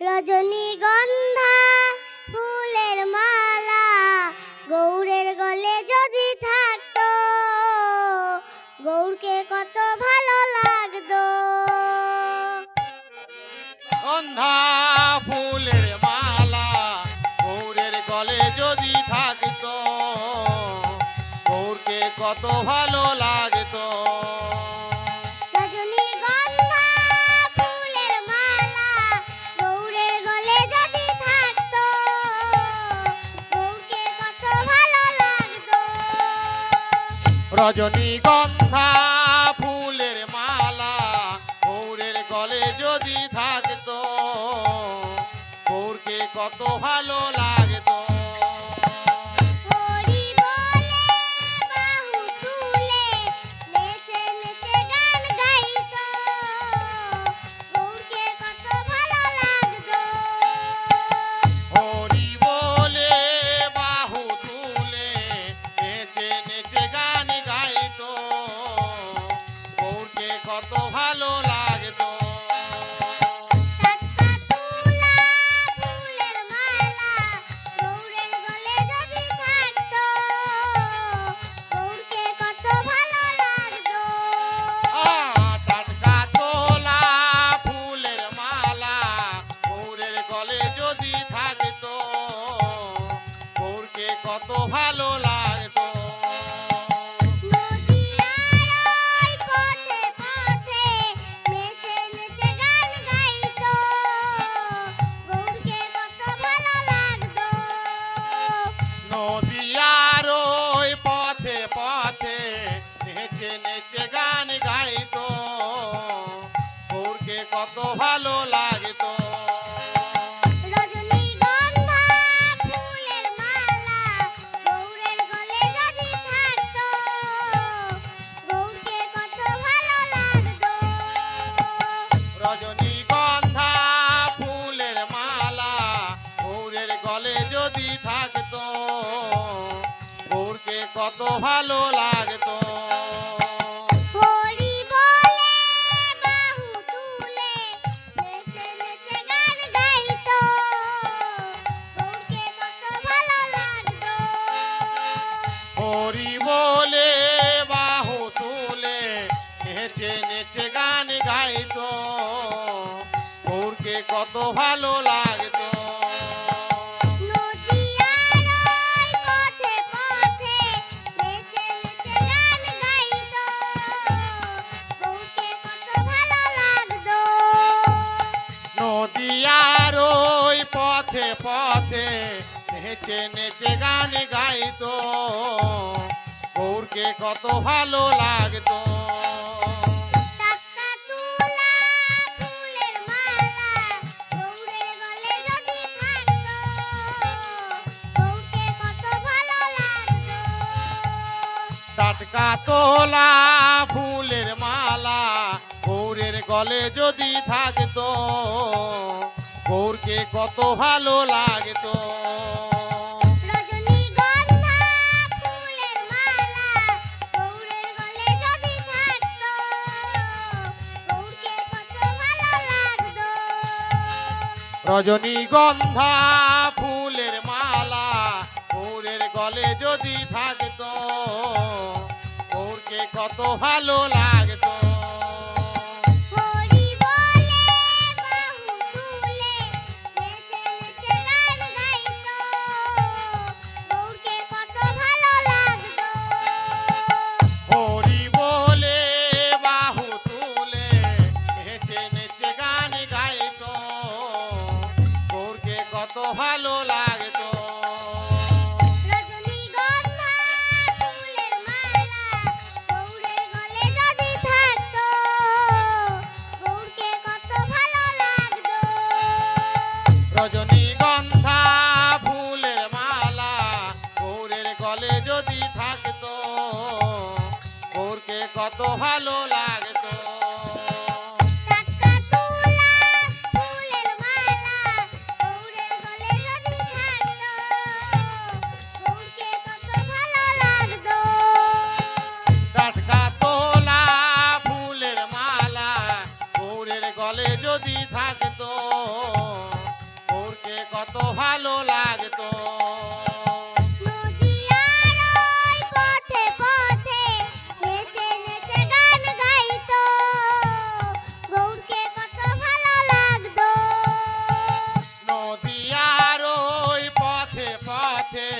রজনীগন্ধা ফুলের মালা গৌরের গলে যদি থাকতো, গৌরকে কত ভালো লাগতো। গন্ধা ফুলের মালা গৌরের গলে যদি থাকতো, গৌরকে কত ভালো লাগতো। রজনীগন্ধা ফুলের মালা গৌরের গলে যদি থাকতো, গৌরকে কত ভালো লাগতো। রজনীগন্ধা ফুলের মালা গৌরের গলে যদি থাকতো, গৌরকে কত ভালো লাগতো। হরি বলে বাহু তুলে নেচে নেচে গান গাইতো, গৌরকে কত ভালো লাগতো। হরি বলে বাহু তুলে নেচে নেচে গান গাইতো, গৌরকে কত ভালো লাগতো। টাটকা তুলা ফুলের মালা গৌরের গলে যদি থাকতো, গৌরকে কত ভালো লাগতো। টাটকা তোলা ফুলের মালা গৌরের গলে যদি থাকতো, গৌরকে কত ভালো লাগতো। নদিয়ার ওই পথে পথে নেচে নেচে গান গাইতো, গৌরকে কত ভালো লাগতো। নদিয়ার ওই পথে পথে নেচে নেচে গান গাইতো, গৌরকে কত ভালো লাগতো। রজনীগন্ধা ফুলের মালা গৌরের গলে যদি থাকতো, গৌরকে কত ভালো লাগতো। রজনীগন্ধা ফুলের মালা গৌরের গলে যদি থাকতো, গৌরকে কত ভালো লাগতো। হরি বলে বাহু তুলে নেচে নেচে গান গাইতো, গৌরকে কত ভালো লাগতো। হরি বলে বাহু তুলে নেচে নেচে গান গাইতো, গৌরকে কত ভালো লাগতো। নদিয়ার ওই পথে পথে নেচে নেচে গান গাইতো, গৌরকে কত ভালো লাগতো। নদিয়ার ওই পথে পথে নেচে নেচে গান গাইতো, গৌরকে কত ভালো লাগতো। টাটকা তুলা ফুলের মালা গৌরের গলে যদি থাকতো, গৌরকে কত ভালো লাগতো। টাটকা তোলা ফুলের মালা গৌরের গলে যদি থাকতো, গৌরকে কত ভালো লাগতো। রজনীগন্ধা ফুলের মালা গৌরের গলে যদি থাকতো, গৌরকে কত ভালো লাগতো। রজনীগন্ধা ফুলের মালা গৌরের গলে যদি থাকতো, গৌরকে কত ভালো লাগতো। হরি বলে বাহু তুলে নেচে নেচে গান গাইতো, গৌরকে কত ভালো লাগতো। হরি বলে বাহু তুলে নেচে নেচে গান গাইতো, গৌরকে কত ভালো লাগতো। রজনীগন্ধা ফুলের মালা গৌরের গলে যদি থাকতো, গৌরকে কত ভালো লাগতো। রজনীগন্ধা ফুলের মালা গৌরের গলে যদি থাকতো, গৌরকে কত ভালো লাগতো। টাটকা তুলা ফুলের মালা গৌরের গলে যদি থাকতো, গৌরকে কত ভালো লাগতো। টাটকা তোলা ফুলের মালা গৌরের গলে যদি থাকতো, কত ভালো লাগতো। নদিয়ার ওই পথে পথে নেচে নেচে গান গাইতো, গৌরকে কত ভালো লাগতো। নদিয়ার ওই পথে পথে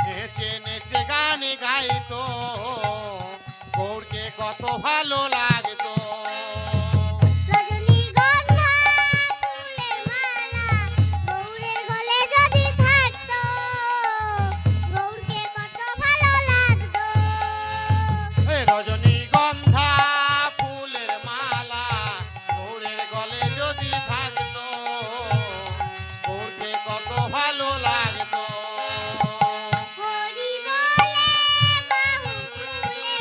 নেচে নেচে গান গাইতো, গৌরকে কত ভালো লাগতো। রজনীগন্ধা ফুলের মালা গৌরের গলে যদি থাকতো, গৌরকে কত ভালো লাগতো। রজনীগন্ধা ফুলের মালা গৌরের গলে যদি থাকতো, গৌরকে কত ভালো লাগতো। হরি বলে বাহু তুলে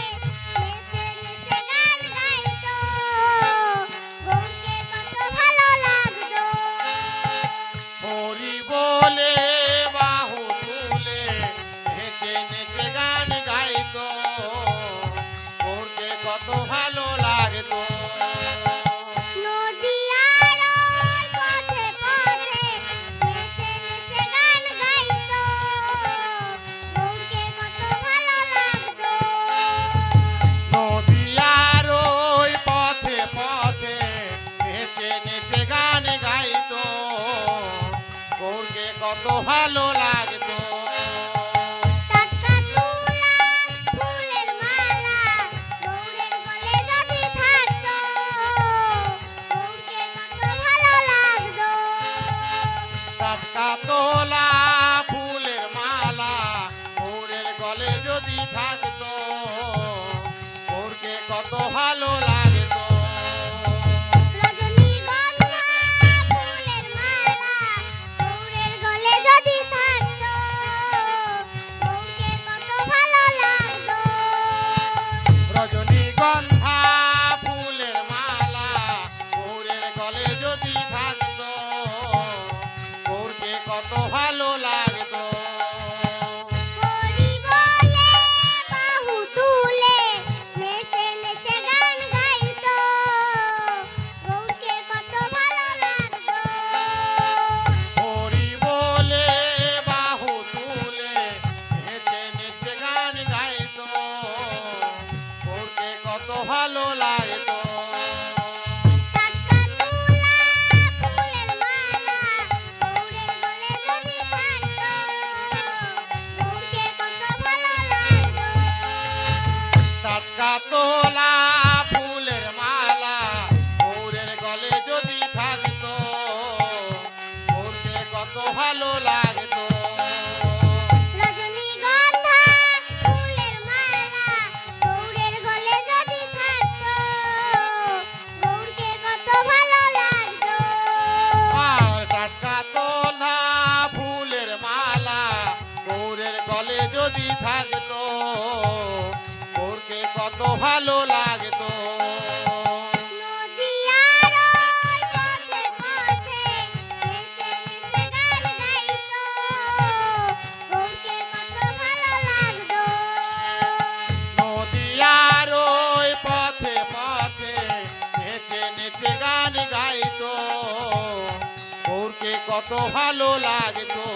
নেচে নেচে গান গাইতো, গৌরকে কত ভালো লাগতো। হরি বলে বাহু তুলে নেচে নেচে গান গাইতো, গৌরকে কত ভালো লাগতো। নদিয়ার ওই পথে পথে নেচে নেচে গান গাইতো, গৌরকে কত ভালো লাগতো। নদিয়ার ওই পথে পথে নেচে নেচে গান গাইতো, গৌরকে কত ভালো লাগতো। টাটকা তুলা ফুলের মালা গৌরের গলে যদি থাকতো, গৌরকে কত ভালো লাগতো। টাটকা তোলা ফুলের মালা গৌরের গলে যদি থাকতো, গৌরকে কত ভালো লাগতো। রজনীগন্ধা ফুলের মালা গৌরের গলে যদি থাকতো, গৌরকে কত ভালো লাগতো। রজনীগন্ধা ফুলের মালা গৌরের গলে যদি থাকতো, গৌরকে কত ভালো লাগতো। হরি বলে বাহু তুলে নেচে নেচে গান গাইতো, গৌরকে কত ভালো লাগতো। হরি বলে বাহু তুলে নেচে নেচে গান গাইতো, গৌরকে কত ভালো লাগতো। টাটকা তুলা ফুলের মালা গৌরের গলে যদি থাকতো, গৌরকে কত ভালো লাগতো। টাটকা তোলা ফুলের মালা গৌরের গলে যদি থাকতো, গৌরকে কত ভালো লাগতো। রজনীগন্ধা ফুলের মালা গৌরের গলে যদি থাকতো, গৌরকে কত ভালো লাগতো। আর টাটকা তোলা ফুলের মালা গৌরের গলে যদি থাকতো, গৌরকে কত ভালো লাগতো। নদিয়ার ওই পথে পথে নেচে নেচে গান গাইতো, গৌরকে কত ভালো লাগতো। নদিয়ার ওই পথে পথে নেচে নেচে গান গাইতো, গৌরকে কত ভালো লাগতো।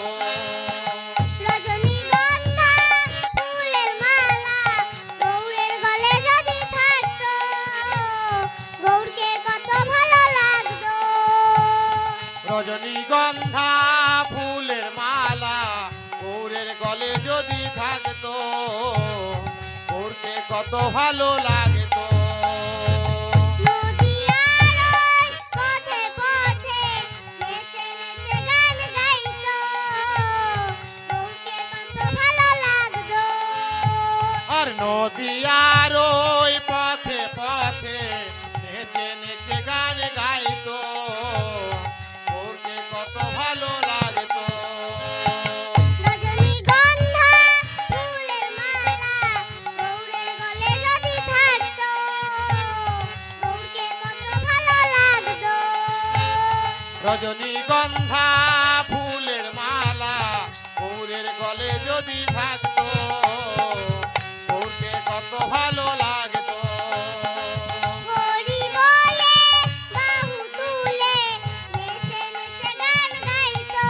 রজনীগন্ধা ফুলের মালা গৌরের গলে যদি থাকতো, গৌরকে কত ভালো লাগতো। রজনীগন্ধা ফুলের মালা গৌরের গলে যদি থাকতো, গৌরকে কত ভালো লাগতো। নদিয়ার ওই পথে পথে নেচে নেচে গান গাইতো, গৌরকে কত ভালো লাগতো। আর নদিয়ার ওই পথে পথে নেচে নেচে গান গাইতো, গৌরকে কত ভালো লাগতো। রজনীগন্ধা ফুলের মালা গৌরের গলে যদি থাকতো, গৌরকে কত ভালো লাগতো। রজনীগন্ধা ফুলের মালা গৌরের গলে যদি থাকতো, গৌরকে কত ভালো লাগতো। হরি বলে বাহু তুলে নেচে নেচে গান গাইতো,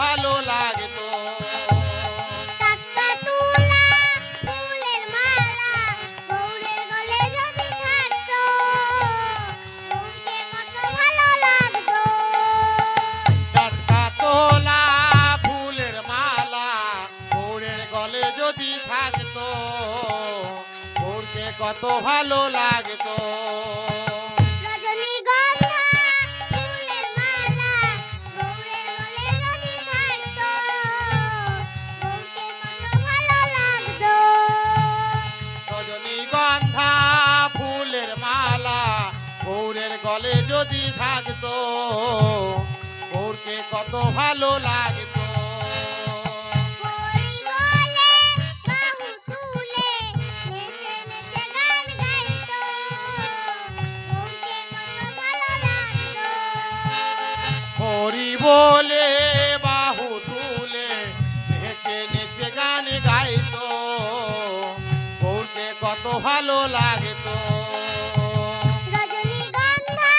ভালো লাগতো। টাটকা তুলা ফুলের মালা গৌরের গলে যদি থাকতো গৌরকে কত ভালো লাগতো। টাটকা তোলা ফুলের মালা গৌরের গলে যদি থাকতো গৌরকে কত ভালো লাগতো। রজনীগন্ধা ফুলের মালা গৌরের গলে যদি থাকতো গৌরকে কত ভালো লাগতো। রজনীগন্ধা ফুলের মালা গৌরের গলে যদি থাকতো গৌরকে কত ভালো লাগতো। হরি বলে বাহু তুলে নেচে নেচে গান গাইতো গৌরকে কত ভালো লাগতো। হরি বলে বাহু তুলে নেচে নেচে গান গাইতো গৌরকে কত ভালো লাগতো। রজনীগন্ধা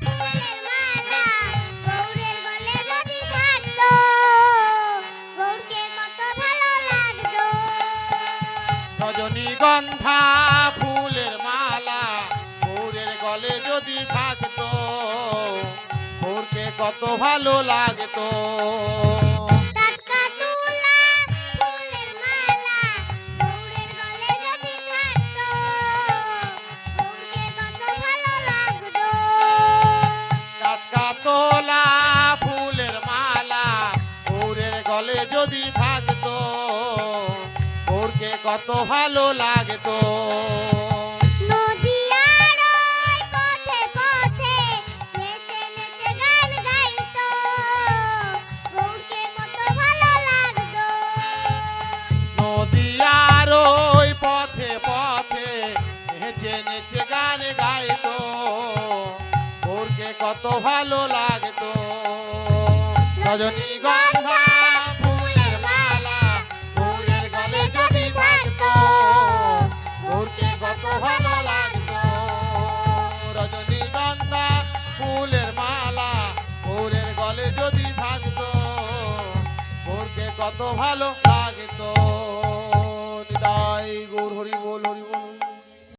ফুলের মালা গৌরের গলে যদি থাকতো গৌরকে কত ভালো লাগতো। রজনীগন্ধা ফুলের মালা গৌরের গলে যদি থাকতো গৌরকে কত ভালো লাগতো। টাটকা তুলা ফুলের মালা গৌরের গলে যদি থাকতো গৌরকে কত ভালো লাগতো। টাটকা তোলা ফুলের মালা গৌরের গলে যদি থাকতো গৌরকে কত ভালো লাগতো। নদিয়ার ওই পথে পথে নেচে নেচে গান গাইতো গৌরকে কত ভালো লাগতো। নদিয়ার ওই পথে পথে নেচে নেচে গান গাইতো গৌরকে কত ভালো লাগতো। রজনীগন্ধা ফুলের মালা গৌরের গলে যদি থাকতো গৌরকে কত ভালো লাগতো। রজনীগন্ধা ফুলের মালা গৌরের গলে যদি থাকতো গৌরকে কত ভালো লাগতো।